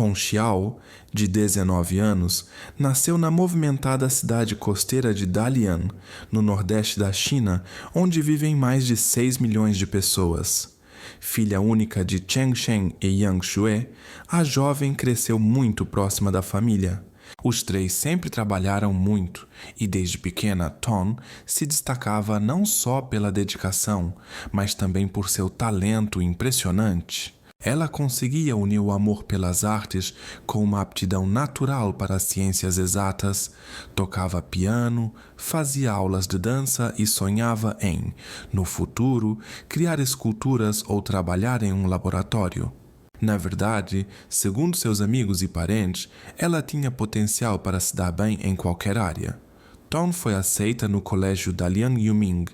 Tom Xiao, de 19 anos, nasceu na movimentada cidade costeira de Dalian, no nordeste da China, onde vivem mais de 6 milhões de pessoas. Filha única de Cheng Shen e Yang Xue, a jovem cresceu muito próxima da família. Os três sempre trabalharam muito e desde pequena Tom se destacava não só pela dedicação, mas também por seu talento impressionante. Ela conseguia unir o amor pelas artes com uma aptidão natural para as ciências exatas, tocava piano, fazia aulas de dança e sonhava em, no futuro, criar esculturas ou trabalhar em um laboratório. Na verdade, segundo seus amigos e parentes, ela tinha potencial para se dar bem em qualquer área. Tom foi aceita no colégio Dalian Yuming,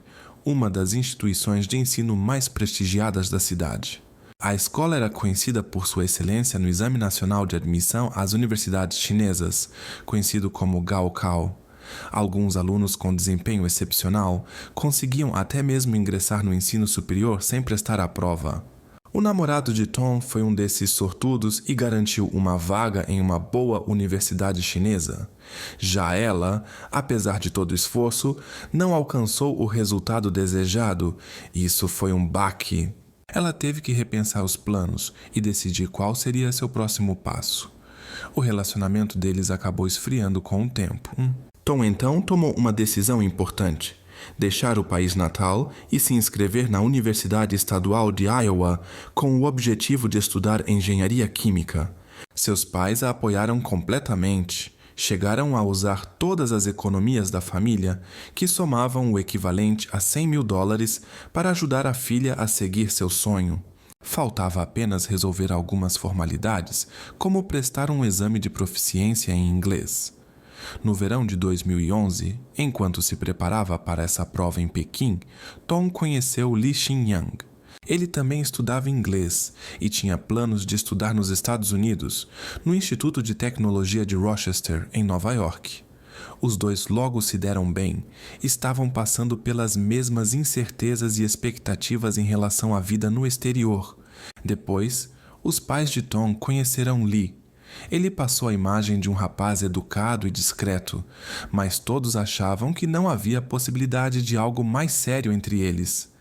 uma das instituições de ensino mais prestigiadas da cidade. A escola era conhecida por sua excelência no Exame Nacional de Admissão às Universidades Chinesas, conhecido como Gaokao. Alguns alunos com desempenho excepcional conseguiam até mesmo ingressar no ensino superior sem prestar a prova. O namorado de Tom foi um desses sortudos e garantiu uma vaga em uma boa universidade chinesa. Já ela, apesar de todo o esforço, não alcançou o resultado desejado. Isso foi um baque. Ela teve que repensar os planos e decidir qual seria seu próximo passo. O relacionamento deles acabou esfriando com o tempo. Tom então tomou uma decisão importante: deixar o país natal e se inscrever na Universidade Estadual de Iowa com o objetivo de estudar engenharia química. Seus pais a apoiaram completamente. Chegaram a usar todas as economias da família, que somavam o equivalente a $100 mil, para ajudar a filha a seguir seu sonho. Faltava apenas resolver algumas formalidades, como prestar um exame de proficiência em inglês. No verão de 2011, enquanto se preparava para essa prova em Pequim, Tom conheceu Li Xinyang. Ele também estudava inglês e tinha planos de estudar nos Estados Unidos, no Instituto de Tecnologia de Rochester, em Nova York. Os dois logo se deram bem, estavam passando pelas mesmas incertezas e expectativas em relação à vida no exterior. Depois, os pais de Tom conheceram Li. Ele passou a imagem de um rapaz educado e discreto, mas todos achavam que não havia possibilidade de algo mais sério entre eles.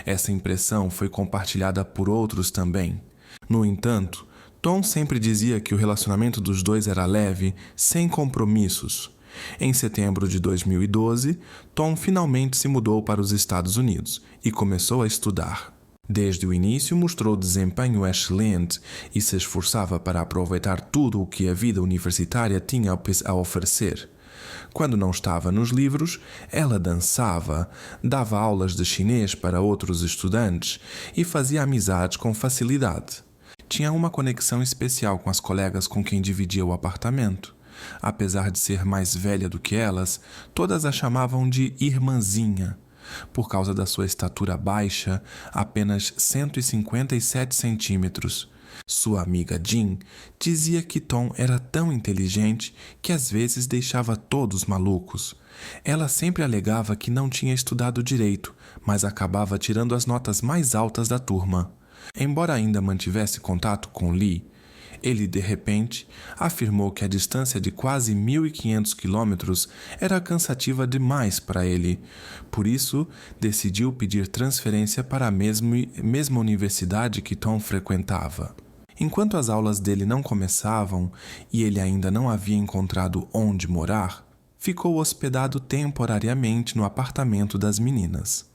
Essa impressão foi compartilhada por outros também. No entanto, Tom sempre dizia que o relacionamento dos dois era leve, sem compromissos. Em setembro de 2012, Tom finalmente se mudou para os Estados Unidos e começou a estudar. Desde o início mostrou desempenho excelente e se esforçava para aproveitar tudo o que a vida universitária tinha a oferecer. Quando não estava nos livros, ela dançava, dava aulas de chinês para outros estudantes e fazia amizades com facilidade. Tinha uma conexão especial com as colegas com quem dividia o apartamento. Apesar de ser mais velha do que elas, todas a chamavam de irmãzinha. Por causa da sua estatura baixa, apenas 157 centímetros. Sua amiga Jean dizia que Tom era tão inteligente que às vezes deixava todos malucos. Ela sempre alegava que não tinha estudado direito, mas acabava tirando as notas mais altas da turma. Embora ainda mantivesse contato com Lee, ele, de repente, afirmou que a distância de quase 1.500 quilômetros era cansativa demais para ele. Por isso, decidiu pedir transferência para a mesma universidade que Tom frequentava. Enquanto as aulas dele não começavam e ele ainda não havia encontrado onde morar, ficou hospedado temporariamente no apartamento das meninas.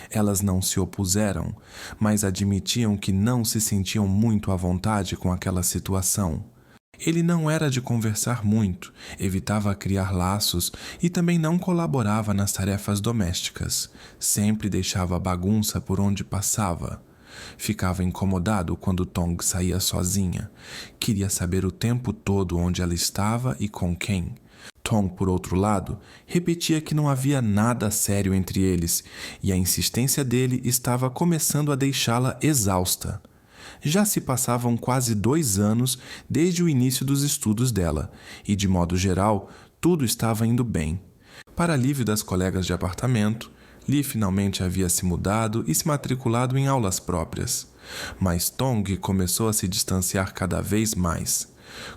Elas não se opuseram, mas admitiam que não se sentiam muito à vontade com aquela situação. Ele não era de conversar muito, evitava criar laços e também não colaborava nas tarefas domésticas. Sempre deixava bagunça por onde passava. Ficava incomodado quando Tong saía sozinha. Queria saber o tempo todo onde ela estava e com quem. Tom, por outro lado, repetia que não havia nada sério entre eles e a insistência dele estava começando a deixá-la exausta. Já se passavam quase 2 anos desde o início dos estudos dela e, de modo geral, tudo estava indo bem. Para alívio das colegas de apartamento, Lee finalmente havia se mudado e se matriculado em aulas próprias. Mas Tong começou a se distanciar cada vez mais.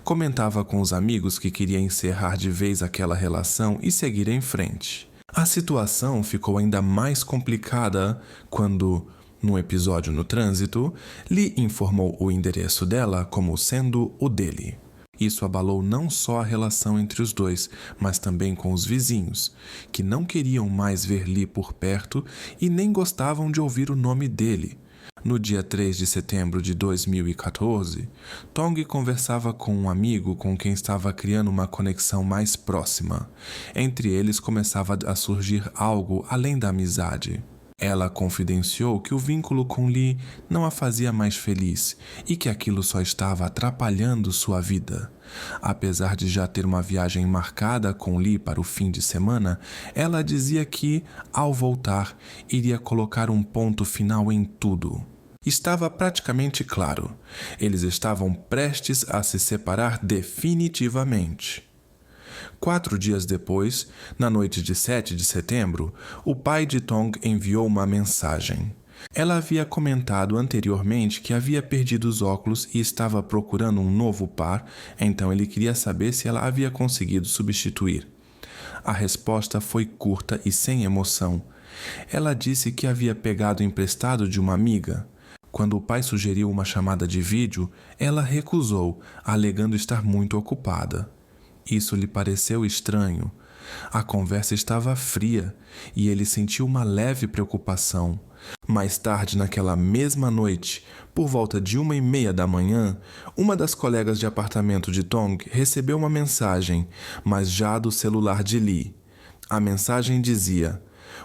Comentava com os amigos que queria encerrar de vez aquela relação e seguir em frente. A situação ficou ainda mais complicada quando, num episódio no trânsito, Lee informou o endereço dela como sendo o dele. Isso abalou não só a relação entre os dois, mas também com os vizinhos, que não queriam mais ver Lee por perto e nem gostavam de ouvir o nome dele. No dia 3 de setembro de 2014, Tong conversava com um amigo com quem estava criando uma conexão mais próxima. Entre eles começava a surgir algo além da amizade. Ela confidenciou que o vínculo com Lee não a fazia mais feliz e que aquilo só estava atrapalhando sua vida. Apesar de já ter uma viagem marcada com Lee para o fim de semana, ela dizia que, ao voltar, iria colocar um ponto final em tudo. Estava praticamente claro. Eles estavam prestes a se separar definitivamente. 4 dias depois, na noite de 7 de setembro, o pai de Tong enviou uma mensagem. Ela havia comentado anteriormente que havia perdido os óculos e estava procurando um novo par, então ele queria saber se ela havia conseguido substituir. A resposta foi curta e sem emoção. Ela disse que havia pegado emprestado de uma amiga. Quando o pai sugeriu uma chamada de vídeo, ela recusou, alegando estar muito ocupada. Isso lhe pareceu estranho. A conversa estava fria e ele sentiu uma leve preocupação. Mais tarde naquela mesma noite, por volta de 1h30 da manhã, uma das colegas de apartamento de Tong recebeu uma mensagem, mas já do celular de Lee. A mensagem dizia: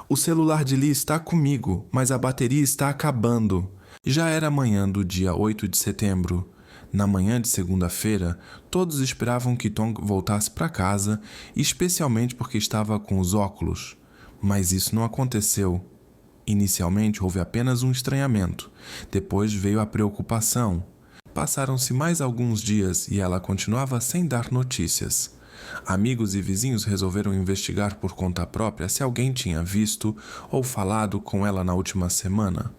"O celular de Lee está comigo, mas a bateria está acabando." Já era manhã do dia 8 de setembro. Na manhã de segunda-feira, todos esperavam que Tong voltasse para casa, especialmente porque estava com os óculos. Mas isso não aconteceu. Inicialmente houve apenas um estranhamento. Depois veio a preocupação. Passaram-se mais alguns dias e ela continuava sem dar notícias. Amigos e vizinhos resolveram investigar por conta própria se alguém tinha visto ou falado com ela na última semana.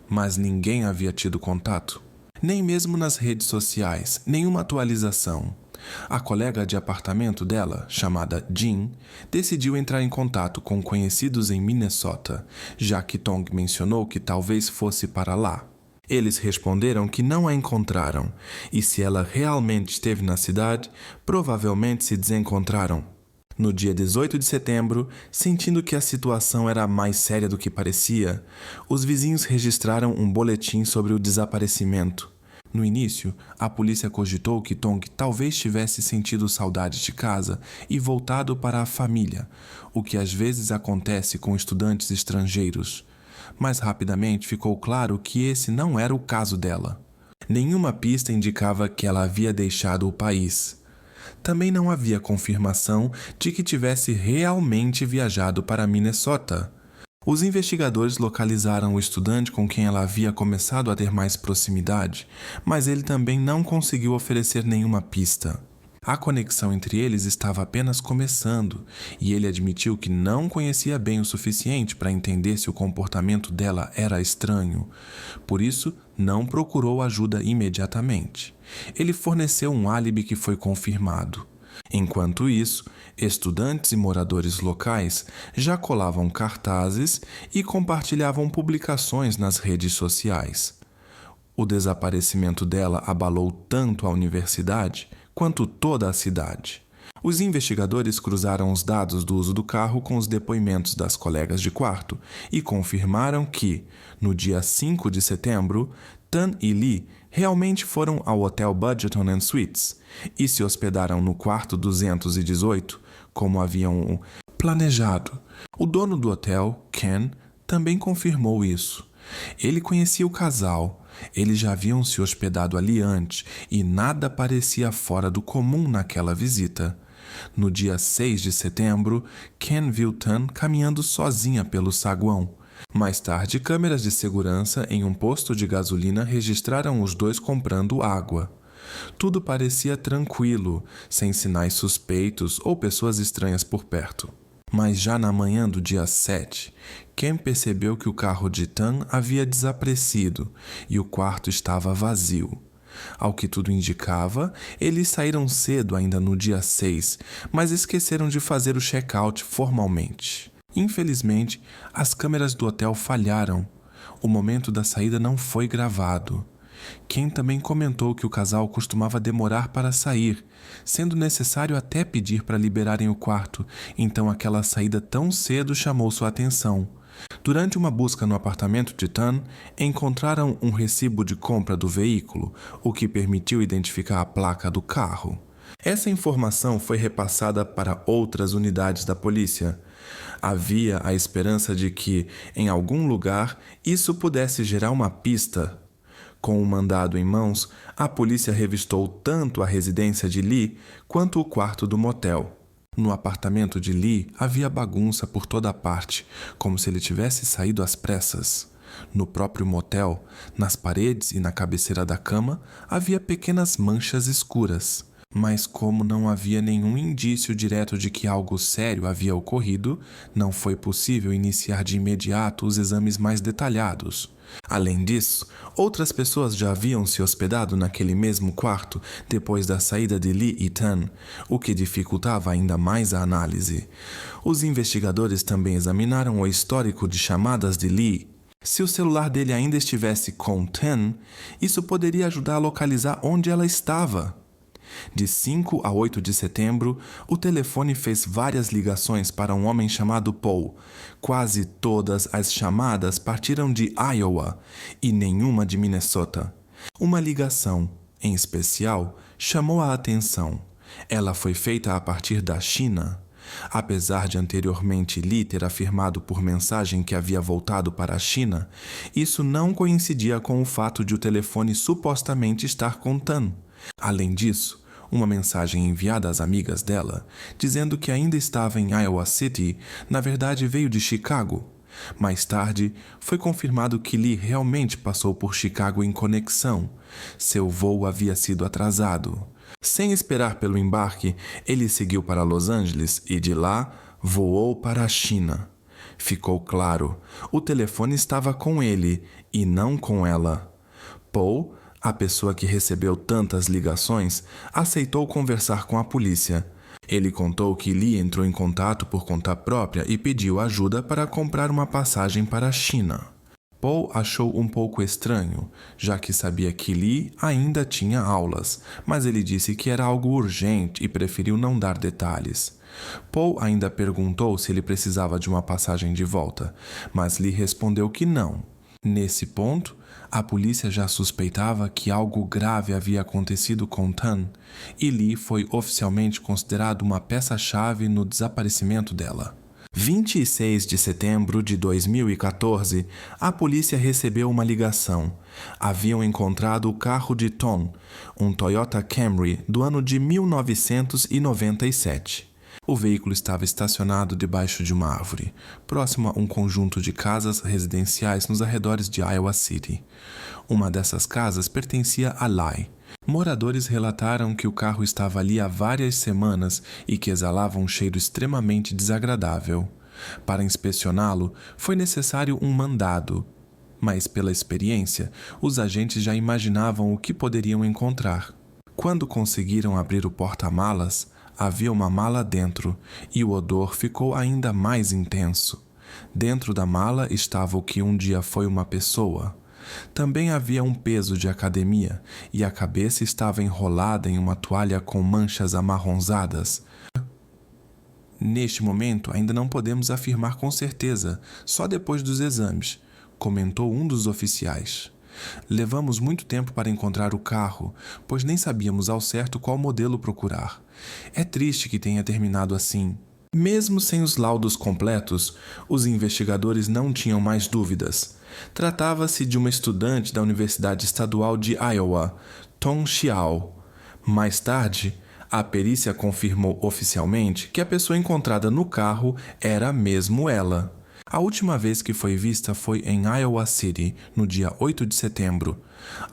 Mas ninguém havia tido contato. Nem mesmo nas redes sociais, nenhuma atualização. A colega de apartamento dela, chamada Jean, decidiu entrar em contato com conhecidos em Minnesota, já que Tong mencionou que talvez fosse para lá. Eles responderam que não a encontraram, e se ela realmente esteve na cidade, provavelmente se desencontraram. No dia 18 de setembro, sentindo que a situação era mais séria do que parecia, os vizinhos registraram um boletim sobre o desaparecimento. No início, a polícia cogitou que Tong talvez tivesse sentido saudade de casa e voltado para a família, o que às vezes acontece com estudantes estrangeiros. Mas rapidamente ficou claro que esse não era o caso dela. Nenhuma pista indicava que ela havia deixado o país. Também não havia confirmação de que tivesse realmente viajado para Minnesota. Os investigadores localizaram o estudante com quem ela havia começado a ter mais proximidade, mas ele também não conseguiu oferecer nenhuma pista. A conexão entre eles estava apenas começando, e ele admitiu que não conhecia bem o suficiente para entender se o comportamento dela era estranho. Por isso, não procurou ajuda imediatamente. Ele forneceu um álibi que foi confirmado. Enquanto isso, estudantes e moradores locais já colavam cartazes e compartilhavam publicações nas redes sociais. O desaparecimento dela abalou tanto a universidade quanto toda a cidade. Os investigadores cruzaram os dados do uso do carro com os depoimentos das colegas de quarto e confirmaram que, no dia 5 de setembro, Tan e Lee realmente foram ao Hotel Budgeton and Suites e se hospedaram no quarto 218, como haviam planejado. O dono do hotel, Ken, também confirmou isso. Ele conhecia o casal, eles já haviam se hospedado ali antes e nada parecia fora do comum naquela visita. No dia 6 de setembro, Ken viu Tan caminhando sozinha pelo saguão. Mais tarde, câmeras de segurança em um posto de gasolina registraram os dois comprando água. Tudo parecia tranquilo, sem sinais suspeitos ou pessoas estranhas por perto. Mas já na manhã do dia 7, Ken percebeu que o carro de Tan havia desaparecido e o quarto estava vazio. Ao que tudo indicava, eles saíram cedo ainda no dia 6, mas esqueceram de fazer o check-out formalmente. Infelizmente, as câmeras do hotel falharam. O momento da saída não foi gravado. Ken também comentou que o casal costumava demorar para sair, sendo necessário até pedir para liberarem o quarto, então aquela saída tão cedo chamou sua atenção. Durante uma busca no apartamento de Tan, encontraram um recibo de compra do veículo, o que permitiu identificar a placa do carro. Essa informação foi repassada para outras unidades da polícia. Havia a esperança de que, em algum lugar, isso pudesse gerar uma pista. Com o mandado em mãos, a polícia revistou tanto a residência de Lee quanto o quarto do motel. No apartamento de Lee havia bagunça por toda parte, como se ele tivesse saído às pressas. No próprio motel, nas paredes e na cabeceira da cama, havia pequenas manchas escuras. Mas como não havia nenhum indício direto de que algo sério havia ocorrido, não foi possível iniciar de imediato os exames mais detalhados. Além disso, outras pessoas já haviam se hospedado naquele mesmo quarto depois da saída de Lee e Tan, o que dificultava ainda mais a análise. Os investigadores também examinaram o histórico de chamadas de Lee. Se o celular dele ainda estivesse com Tan, isso poderia ajudar a localizar onde ela estava. De 5 a 8 de setembro, o telefone fez várias ligações para um homem chamado Paul. Quase todas as chamadas partiram de Iowa e nenhuma de Minnesota. Uma ligação, em especial, chamou a atenção. Ela foi feita a partir da China. Apesar de anteriormente Lee ter afirmado por mensagem que havia voltado para a China, isso não coincidia com o fato de o telefone supostamente estar com Tan. Além disso, uma mensagem enviada às amigas dela, dizendo que ainda estava em Iowa City, na verdade veio de Chicago. Mais tarde, foi confirmado que Lee realmente passou por Chicago em conexão. Seu voo havia sido atrasado. Sem esperar pelo embarque, ele seguiu para Los Angeles e de lá voou para a China. Ficou claro, o telefone estava com ele e não com ela. Paul, a pessoa que recebeu tantas ligações, aceitou conversar com a polícia. Ele contou que Lee entrou em contato por conta própria e pediu ajuda para comprar uma passagem para a China. Paul achou um pouco estranho, já que sabia que Lee ainda tinha aulas, mas ele disse que era algo urgente e preferiu não dar detalhes. Paul ainda perguntou se ele precisava de uma passagem de volta, mas Lee respondeu que não. Nesse ponto, a polícia já suspeitava que algo grave havia acontecido com Tan, e Lee foi oficialmente considerado uma peça-chave no desaparecimento dela. 26 de setembro de 2014, a polícia recebeu uma ligação. Haviam encontrado o carro de Tom, um Toyota Camry do ano de 1997. O veículo estava estacionado debaixo de uma árvore, próximo a um conjunto de casas residenciais nos arredores de Iowa City. Uma dessas casas pertencia a Lai. Moradores relataram que o carro estava ali há várias semanas e que exalava um cheiro extremamente desagradável. Para inspecioná-lo, foi necessário um mandado, mas pela experiência, os agentes já imaginavam o que poderiam encontrar. Quando conseguiram abrir o porta-malas, havia uma mala dentro, e o odor ficou ainda mais intenso. Dentro da mala estava o que um dia foi uma pessoa. Também havia um peso de academia, e a cabeça estava enrolada em uma toalha com manchas amarronzadas. Neste momento, ainda não podemos afirmar com certeza, só depois dos exames, comentou um dos oficiais. Levamos muito tempo para encontrar o carro, pois nem sabíamos ao certo qual modelo procurar. É triste que tenha terminado assim. Mesmo sem os laudos completos, os investigadores não tinham mais dúvidas. Tratava-se de uma estudante da Universidade Estadual de Iowa, Tom Xiao. Mais tarde, a perícia confirmou oficialmente que a pessoa encontrada no carro era mesmo ela. A última vez que foi vista foi em Iowa City, no dia 8 de setembro.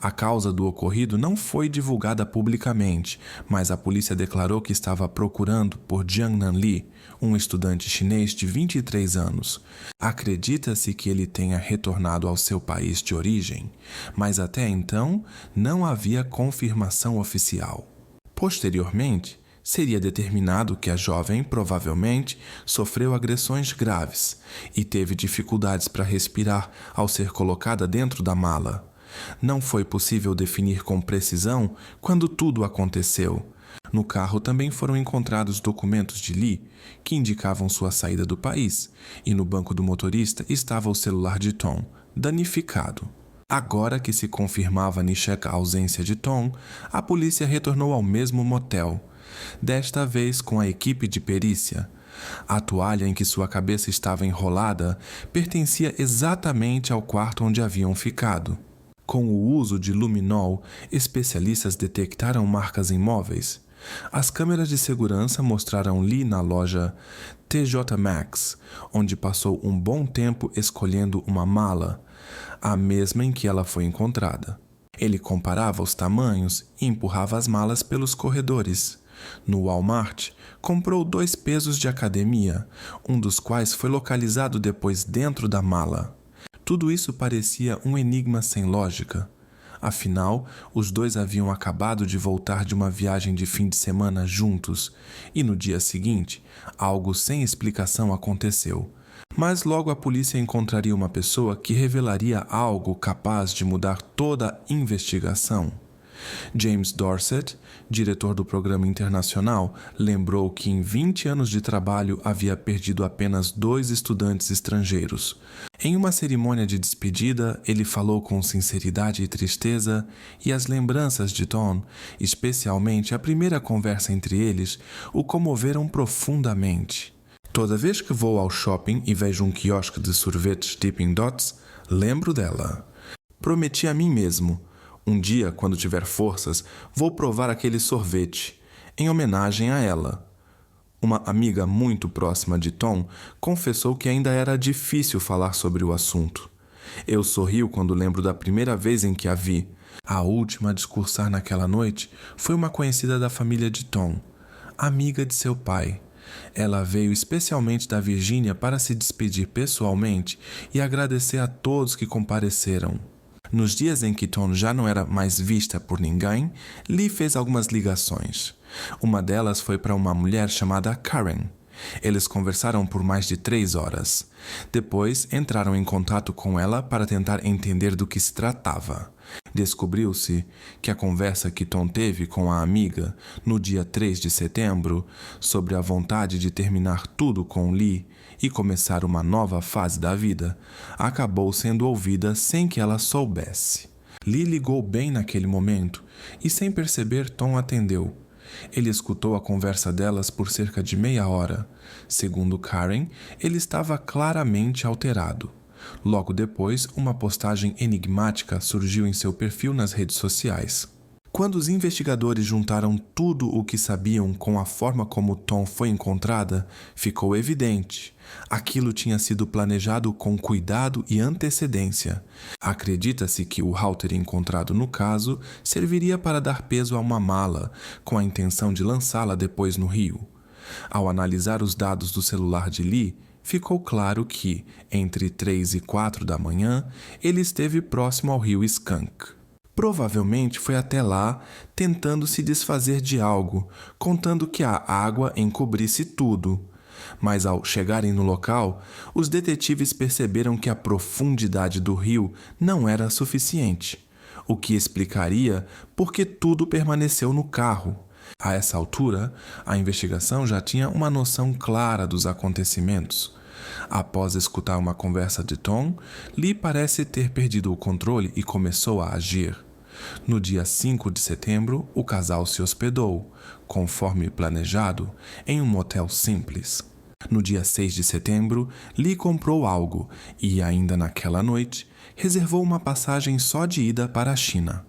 A causa do ocorrido não foi divulgada publicamente, mas a polícia declarou que estava procurando por Jiangnan Li, um estudante chinês de 23 anos. Acredita-se que ele tenha retornado ao seu país de origem, mas até então não havia confirmação oficial. Posteriormente, seria determinado que a jovem provavelmente sofreu agressões graves e teve dificuldades para respirar ao ser colocada dentro da mala. Não foi possível definir com precisão quando tudo aconteceu. No carro também foram encontrados documentos de Lee que indicavam sua saída do país, e no banco do motorista estava o celular de Tom, danificado. Agora que se confirmava a ausência de Tom, a polícia retornou ao mesmo motel, desta vez com a equipe de perícia. A toalha em que sua cabeça estava enrolada pertencia exatamente ao quarto onde haviam ficado. Com o uso de luminol, especialistas detectaram marcas em móveis. As câmeras de segurança mostraram Lee na loja TJ Maxx, onde passou um bom tempo escolhendo uma mala, a mesma em que ela foi encontrada. Ele comparava os tamanhos e empurrava as malas pelos corredores. No Walmart, comprou 2 pesos de academia, um dos quais foi localizado depois dentro da mala. Tudo isso parecia um enigma sem lógica. Afinal, os dois haviam acabado de voltar de uma viagem de fim de semana juntos, e no dia seguinte, algo sem explicação aconteceu. Mas logo a polícia encontraria uma pessoa que revelaria algo capaz de mudar toda a investigação. James Dorset, diretor do programa internacional, lembrou que em 20 anos de trabalho havia perdido apenas 2 estudantes estrangeiros. Em uma cerimônia de despedida, ele falou com sinceridade e tristeza, e as lembranças de Tom, especialmente a primeira conversa entre eles, o comoveram profundamente. Toda vez que vou ao shopping e vejo um quiosque de sorvetes Dippin' Dots, lembro dela. Prometi a mim mesmo: um dia, quando tiver forças, vou provar aquele sorvete, em homenagem a ela. Uma amiga muito próxima de Tom confessou que ainda era difícil falar sobre o assunto. Eu sorrio quando lembro da primeira vez em que a vi. A última a discursar naquela noite foi uma conhecida da família de Tom, amiga de seu pai. Ela veio especialmente da Virgínia para se despedir pessoalmente e agradecer a todos que compareceram. Nos dias em que Tom já não era mais vista por ninguém, Lee fez algumas ligações. Uma delas foi para uma mulher chamada Karen. Eles conversaram por mais de 3 horas. Depois, entraram em contato com ela para tentar entender do que se tratava. Descobriu-se que a conversa que Tom teve com a amiga no dia 3 de setembro sobre a vontade de terminar tudo com Lee e começar uma nova fase da vida acabou sendo ouvida sem que ela soubesse. Lee ligou bem naquele momento e, sem perceber, Tom atendeu. Ele escutou a conversa delas por cerca de meia hora. Segundo Karen, ele estava claramente alterado. Logo depois, uma postagem enigmática surgiu em seu perfil nas redes sociais. Quando os investigadores juntaram tudo o que sabiam com a forma como Tom foi encontrada, ficou evidente. Aquilo tinha sido planejado com cuidado e antecedência. Acredita-se que o halter encontrado no caso serviria para dar peso a uma mala, com a intenção de lançá-la depois no rio. Ao analisar os dados do celular de Lee, ficou claro que, entre 3 e 4 da manhã, ele esteve próximo ao rio Skunk. Provavelmente foi até lá tentando se desfazer de algo, contando que a água encobrisse tudo. Mas ao chegarem no local, os detetives perceberam que a profundidade do rio não era suficiente, o que explicaria por que tudo permaneceu no carro. A essa altura, a investigação já tinha uma noção clara dos acontecimentos. Após escutar uma conversa de Tom, Lee parece ter perdido o controle e começou a agir. No dia 5 de setembro, o casal se hospedou, conforme planejado, em um motel simples. No dia 6 de setembro, Lee comprou algo e, ainda naquela noite, reservou uma passagem só de ida para a China.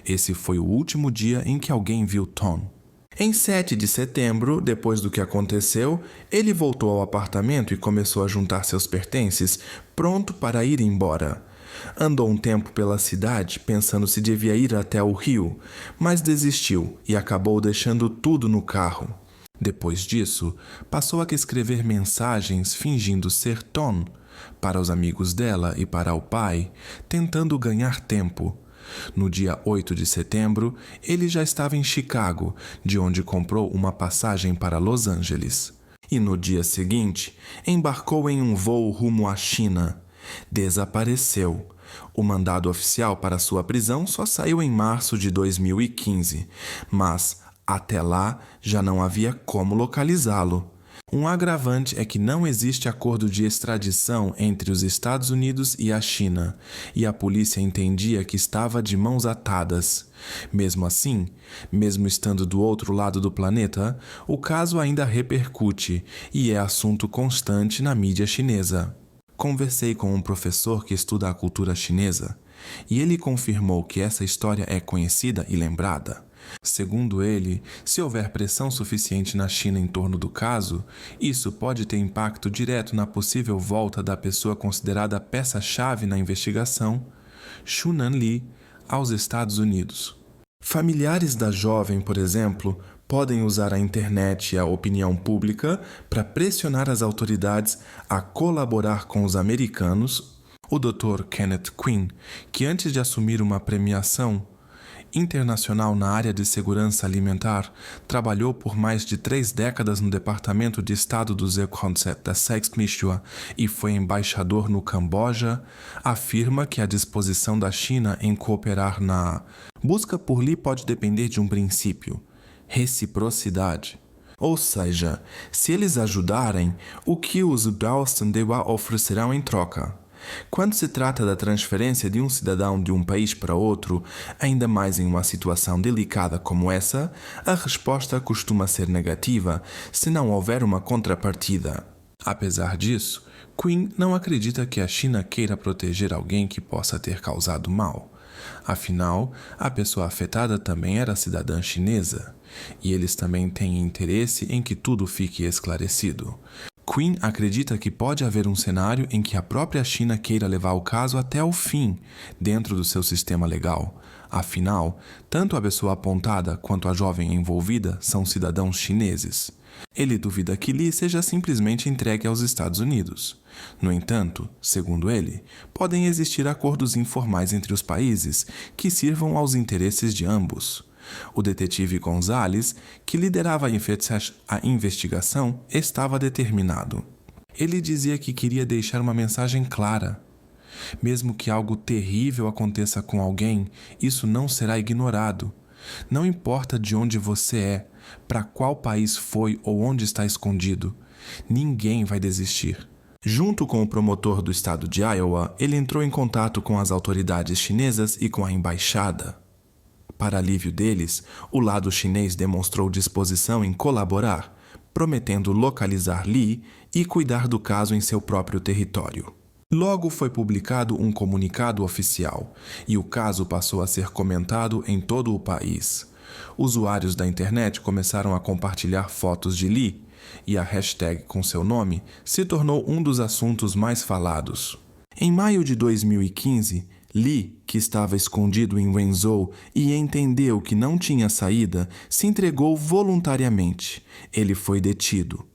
Esse foi o último dia em que alguém viu Tom. Em 7 de setembro, depois do que aconteceu, ele voltou ao apartamento e começou a juntar seus pertences, pronto para ir embora. Andou um tempo pela cidade, pensando se devia ir até o rio, mas desistiu e acabou deixando tudo no carro. Depois disso, passou a escrever mensagens fingindo ser Tom para os amigos dela e para o pai, tentando ganhar tempo. No dia 8 de setembro, ele já estava em Chicago, de onde comprou uma passagem para Los Angeles. E no dia seguinte, embarcou em um voo rumo à China. Desapareceu. O mandado oficial para sua prisão só saiu em março de 2015, mas até lá já não havia como localizá-lo. Um agravante é que não existe acordo de extradição entre os Estados Unidos e a China, e a polícia entendia que estava de mãos atadas. Mesmo assim, mesmo estando do outro lado do planeta, o caso ainda repercute e é assunto constante na mídia chinesa. Conversei com um professor que estuda a cultura chinesa, e ele confirmou que essa história é conhecida e lembrada. Segundo ele, se houver pressão suficiente na China em torno do caso, isso pode ter impacto direto na possível volta da pessoa considerada peça-chave na investigação, Shunan Lee, aos Estados Unidos. Familiares da jovem, por exemplo, podem usar a internet e a opinião pública para pressionar as autoridades a colaborar com os americanos. O Dr. Kenneth Quinn, que antes de assumir uma premiação internacional na área de segurança alimentar, trabalhou por mais de 3 décadas no Departamento de Estado do Zekonset da Saxmishua e foi embaixador no Camboja, afirma que a disposição da China em cooperar na busca por Lee pode depender de um princípio: reciprocidade. Ou seja, se eles ajudarem, o que os Dalston Dewa oferecerão em troca? Quando se trata da transferência de um cidadão de um país para outro, ainda mais em uma situação delicada como essa, a resposta costuma ser negativa se não houver uma contrapartida. Apesar disso, Quinn não acredita que a China queira proteger alguém que possa ter causado mal. Afinal, a pessoa afetada também era cidadã chinesa, e eles também têm interesse em que tudo fique esclarecido. Quinn acredita que pode haver um cenário em que a própria China queira levar o caso até o fim, dentro do seu sistema legal. Afinal, tanto a pessoa apontada quanto a jovem envolvida são cidadãos chineses. Ele duvida que Lee seja simplesmente entregue aos Estados Unidos. No entanto, segundo ele, podem existir acordos informais entre os países que sirvam aos interesses de ambos. O detetive Gonzalez, que liderava a investigação, estava determinado. Ele dizia que queria deixar uma mensagem clara. Mesmo que algo terrível aconteça com alguém, isso não será ignorado. Não importa de onde você é, para qual país foi ou onde está escondido, ninguém vai desistir. Junto com o promotor do estado de Iowa, ele entrou em contato com as autoridades chinesas e com a embaixada. Para alívio deles, o lado chinês demonstrou disposição em colaborar, prometendo localizar Lee e cuidar do caso em seu próprio território. Logo foi publicado um comunicado oficial, e o caso passou a ser comentado em todo o país. Usuários da internet começaram a compartilhar fotos de Lee, e a hashtag com seu nome se tornou um dos assuntos mais falados. Em maio de 2015, Lee, que estava escondido em Wenzhou e entendeu que não tinha saída, se entregou voluntariamente. Ele foi detido.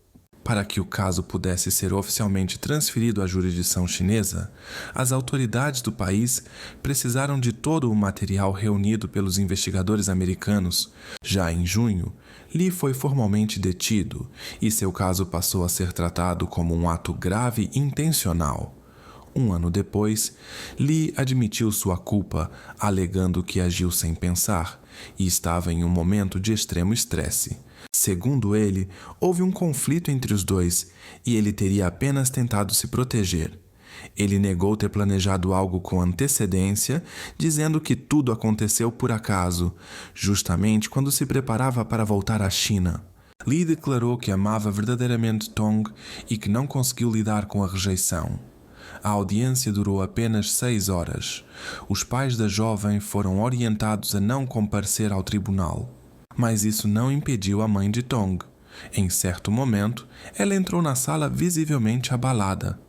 Para que o caso pudesse ser oficialmente transferido à jurisdição chinesa, as autoridades do país precisaram de todo o material reunido pelos investigadores americanos. Já em junho, Lee foi formalmente detido e seu caso passou a ser tratado como um ato grave e intencional. Um ano depois, Lee admitiu sua culpa, alegando que agiu sem pensar e estava em um momento de extremo estresse. Segundo ele, houve um conflito entre os dois e ele teria apenas tentado se proteger. Ele negou ter planejado algo com antecedência, dizendo que tudo aconteceu por acaso, justamente quando se preparava para voltar à China. Lee declarou que amava verdadeiramente Tong e que não conseguiu lidar com a rejeição. A audiência durou apenas 6 horas. Os pais da jovem foram orientados a não comparecer ao tribunal. mas isso não impediu a mãe de Tong. Em certo momento, ela entrou na sala visivelmente abalada.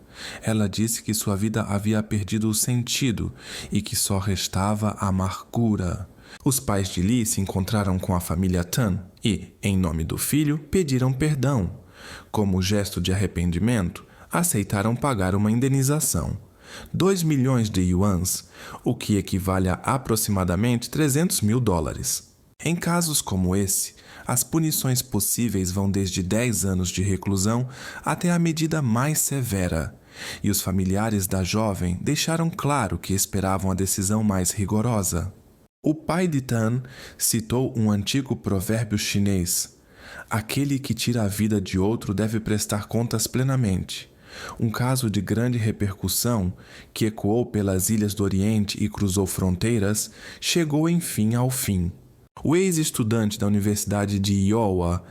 Ela disse que sua vida havia perdido o sentido e que só restava amargura. Os pais de Lee se encontraram com a família Tan e, em nome do filho, pediram perdão. Como gesto de arrependimento, aceitaram pagar uma indenização. 2 milhões de yuans, o que equivale a aproximadamente $300.000. Em casos como esse, as punições possíveis vão desde 10 anos de reclusão até a medida mais severa, e os familiares da jovem deixaram claro que esperavam a decisão mais rigorosa. O pai de Tan citou um antigo provérbio chinês: aquele que tira a vida de outro deve prestar contas plenamente. Um caso de grande repercussão, que ecoou pelas ilhas do Oriente e cruzou fronteiras, chegou enfim ao fim. O ex-estudante da Universidade de Iowa,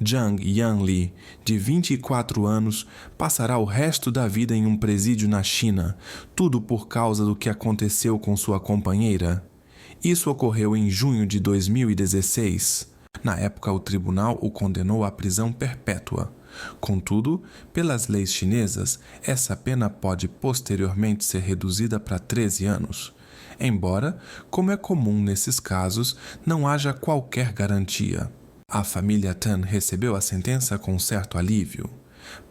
Zhang Yanli, de 24 anos, passará o resto da vida em um presídio na China, tudo por causa do que aconteceu com sua companheira. Isso ocorreu em junho de 2016. Na época, o tribunal o condenou à prisão perpétua. Contudo, pelas leis chinesas, essa pena pode posteriormente ser reduzida para 13 anos. Embora, como é comum nesses casos, não haja qualquer garantia. A família Tan recebeu a sentença com certo alívio.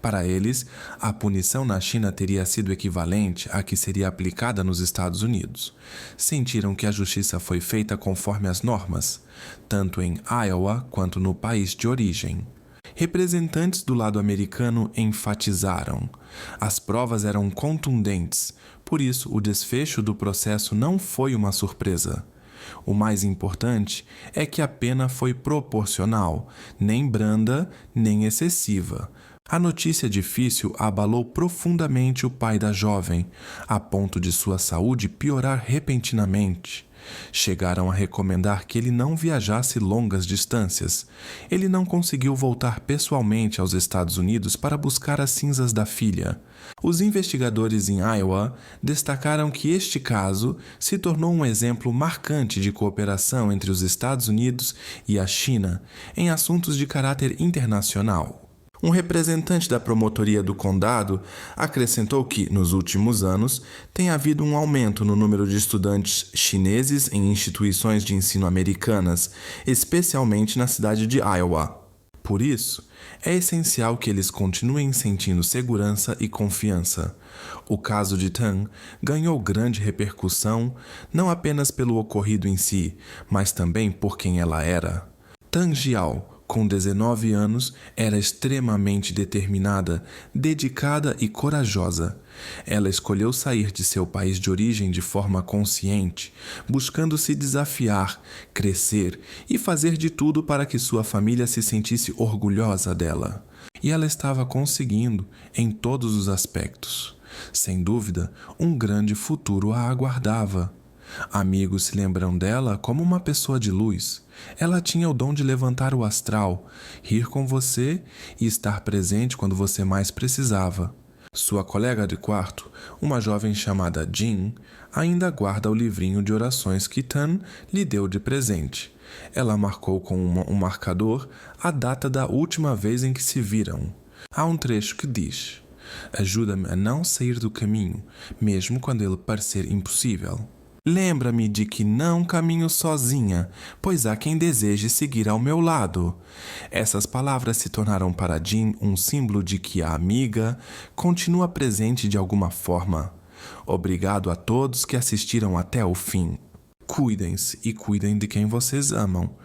Para eles, a punição na China teria sido equivalente à que seria aplicada nos Estados Unidos. Sentiram que a justiça foi feita conforme as normas, tanto em Iowa quanto no país de origem. Representantes do lado americano enfatizaram: as provas eram contundentes, por isso o desfecho do processo não foi uma surpresa. O mais importante é que a pena foi proporcional, nem branda, nem excessiva. A notícia difícil abalou profundamente o pai da jovem, a ponto de sua saúde piorar repentinamente. Chegaram a recomendar que ele não viajasse longas distâncias. Ele não conseguiu voltar pessoalmente aos Estados Unidos para buscar as cinzas da filha. Os investigadores em Iowa destacaram que este caso se tornou um exemplo marcante de cooperação entre os Estados Unidos e a China em assuntos de caráter internacional. Um representante da promotoria do condado acrescentou que, nos últimos anos, tem havido um aumento no número de estudantes chineses em instituições de ensino americanas, especialmente na cidade de Iowa. Por isso, é essencial que eles continuem sentindo segurança e confiança. O caso de Tan ganhou grande repercussão, não apenas pelo ocorrido em si, mas também por quem ela era. Tan Jiao, com 19 anos, era extremamente determinada, dedicada e corajosa. Ela escolheu sair de seu país de origem de forma consciente, buscando se desafiar, crescer e fazer de tudo para que sua família se sentisse orgulhosa dela. E ela estava conseguindo em todos os aspectos. Sem dúvida, um grande futuro a aguardava. Amigos se lembram dela como uma pessoa de luz. Ela tinha o dom de levantar o astral, rir com você e estar presente quando você mais precisava. Sua colega de quarto, uma jovem chamada Jean, ainda guarda o livrinho de orações que Tan lhe deu de presente. Ela marcou com um marcador a data da última vez em que se viram. Há um trecho que diz: ajuda-me a não sair do caminho, mesmo quando ele parecer impossível. Lembra-me de que não caminho sozinha, pois há quem deseje seguir ao meu lado. Essas palavras se tornaram para Jean um símbolo de que a amiga continua presente de alguma forma. Obrigado a todos que assistiram até o fim. Cuidem-se e cuidem de quem vocês amam.